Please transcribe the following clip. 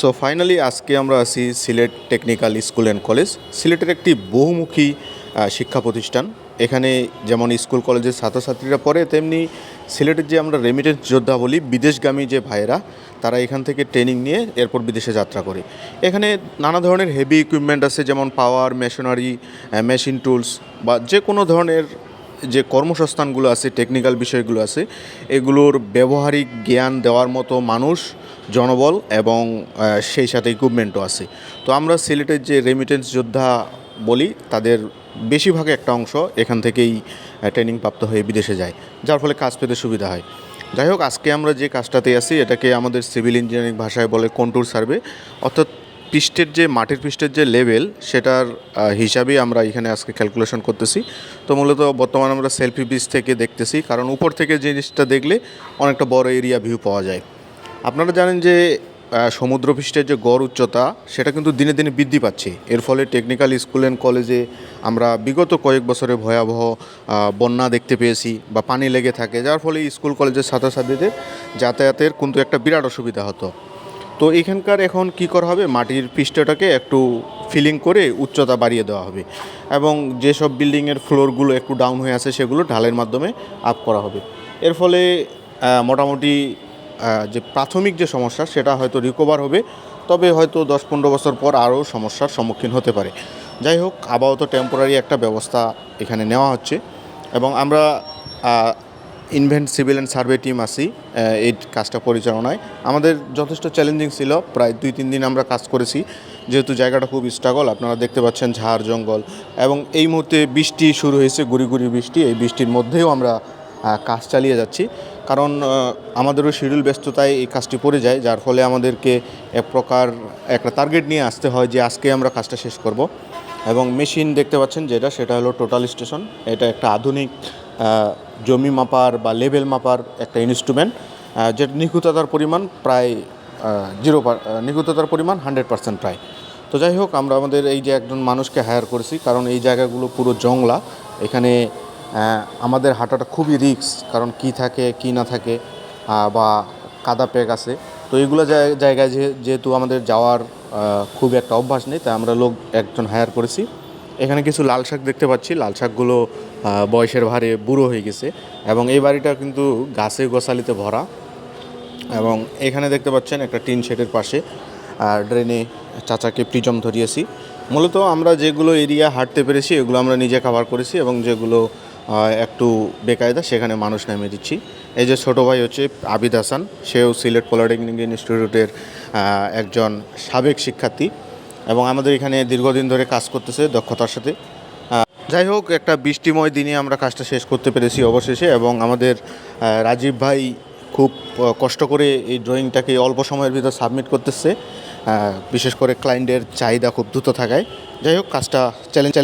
So finally আজকে আমরা আছি Sylhet technical school and college. সিলেটের একটি বহুমুখী শিক্ষা প্রতিষ্ঠান। এখানে যেমন স্কুল কলেজের ছাত্রছাত্রীরা পড়ে, তেমনি সিলেটের যে আমরা রেমিটেন্স যোদ্ধা বলি, বিদেশগামী যে ভাইয়েরা, তারা এখান থেকে ট্রেনিং নিয়ে এরপর বিদেশে যাত্রা করে। এখানে নানা ধরনের হেভি ইকুইপমেন্ট আছে, যেমন পাওয়ার, মেশিনারি, মেশিন টুলস বা যে কোনো ধরনের যে কর্মসংস্থানগুলো আছে, টেকনিক্যাল বিষয়গুলো আছে, এগুলোর ব্যবহারিক জ্ঞান দেওয়ার মতো মানুষ, জনবল এবং সেই সাথে ইকুইপমেন্টও আছে। তো আমরা সিলেটের যে রেমিটেন্স যোদ্ধা বলি, তাদের বেশিরভাগ একটা অংশ এখান থেকেই ট্রেনিং প্রাপ্ত হয়ে বিদেশে যায়, যার ফলে কাজ পেতে সুবিধা হয়। যাই হোক, আজকে আমরা যে কাজটাতে আছি এটাকে আমাদের সিভিল ইঞ্জিনিয়ারিং ভাষায় বলে কন্ট্যুর সার্ভে, অর্থাৎ পৃষ্ঠের যে মাটির পৃষ্ঠের যে লেভেল, সেটার হিসাবেই আমরা এখানে আজকে ক্যালকুলেশন করতেছি। তো মূলত বর্তমানে আমরা সেলফি পিচ থেকে দেখতেছি, কারণ উপর থেকে জিনিসটা দেখলে অনেকটা বড় এরিয়া ভিউ পাওয়া যায়। আপনারা জানেন যে সমুদ্রপৃষ্ঠের যে গড় উচ্চতা, সেটা কিন্তু দিনে দিনে বৃদ্ধি পাচ্ছে। এর ফলে টেকনিক্যাল স্কুল অ্যান্ড কলেজে আমরা বিগত কয়েক বছরে ভয়াবহ বন্যা দেখতে পেয়েছি বা পানি লেগে থাকে, যার ফলে স্কুল কলেজের ছাত্রছাত্রীদের যাতায়াতের কিন্তু একটা বিরাট অসুবিধা হতো। তো এখানকার এখন কি করা হবে, মাটির পৃষ্ঠটাকে একটু ফিলিং করে উচ্চতা বাড়িয়ে দেওয়া হবে, এবং যেসব বিল্ডিংয়ের ফ্লোরগুলো একটু ডাউন হয়ে আছে সেগুলো ঢালের মাধ্যমে আপ করা হবে। এর ফলে মোটামুটি যে প্রাথমিক যে সমস্যা, সেটা হয়তো রিকভার হবে, তবে হয়তো 10-15 বছর পর আরও সমস্যার সম্মুখীন হতে পারে। যাই হোক, আপাতত টেম্পোরারি একটা ব্যবস্থা এখানে নেওয়া হচ্ছে, এবং আমরা invent civil and survey team আছি এই কাজটা পরিচালনায়। আমাদের যথেষ্ট চ্যালেঞ্জিং ছিল, প্রায় 2-3 দিন আমরা কাজ করেছি, যেহেতু জায়গাটা খুব স্ট্রাগল। আপনারা দেখতে পাচ্ছেন ঝাড় জঙ্গল, এবং এই মুহূর্তে বৃষ্টি শুরু হয়েছে, গুড়ি গুড়ি বৃষ্টি। এই বৃষ্টির মধ্যেও আমরা কাজ চালিয়ে যাচ্ছি, কারণ আমাদেরও শিডিউল ব্যস্ততায় এই কাজটি পড়ে যায়, যার ফলে আমাদেরকে এক প্রকার একটা টার্গেট নিয়ে আসতে হয় যে আজকে আমরা কাজটা শেষ করব। এবং মেশিন দেখতে পাচ্ছেন সেটা হলো টোটাল স্টেশন। এটা একটা আধুনিক জমি মাপার বা লেভেল মাপার একটা ইনস্ট্রুমেন্ট, যেটা নিখুঁততার পরিমাণ প্রায় নিখুঁততার পরিমাণ 100% প্রায়। তো যাই হোক, আমরা আমাদের এই যে একজন মানুষকে হায়ার করেছি, কারণ এই জায়গাগুলো পুরো জংলা। এখানে আমাদের হাঁটাটা খুবই রিস্ক, কারণ কি থাকে কি না থাকে, বা কাদা পেক আছে। তো এইগুলো জায়গায় যেহেতু আমাদের যাওয়ার খুব একটা অভ্যাস নেই, তাই আমরা একজন হায়ার করেছি। এখানে কিছু লাল শাক দেখতে পাচ্ছি, লাল শাকগুলো বয়সের ভারে বুড়ো হয়ে গেছে, এবং এই বাড়িটা কিন্তু গাছে গোছালিতে ভরা। এবং এখানে দেখতে পাচ্ছেন একটা টিন শেডের পাশে ড্রেনে চাচাকে প্রিজম ধরিয়েছি। মূলত আমরা যেগুলো এরিয়া হাঁটতে পেরেছি এগুলো আমরা নিজে কভার করেছি, এবং যেগুলো একটু বেকায়দা সেখানে মানুষ নামিয়ে দিচ্ছি। এই যে ছোটো ভাই হচ্ছে আবিদ হাসান, সেও সিলেট পলিটেকনিক ইনস্টিটিউটের একজন সাবেক শিক্ষার্থী, এবং আমাদের এখানে দীর্ঘদিন ধরে কাজ করতেছে দক্ষতার সাথে। যাই হোক, একটা বৃষ্টিময় দিনে আমরা কাজটা শেষ করতে পেরেছি অবশেষে, এবং আমাদের রাজীব ভাই খুব কষ্ট করে এই ড্রয়িংটাকে অল্প সময়ের ভিতর সাবমিট করতেছে, বিশেষ করে ক্লায়েন্টের চাহিদা খুব দ্রুত থাকায়। যাই হোক, কাজটা চ্যালেঞ্জ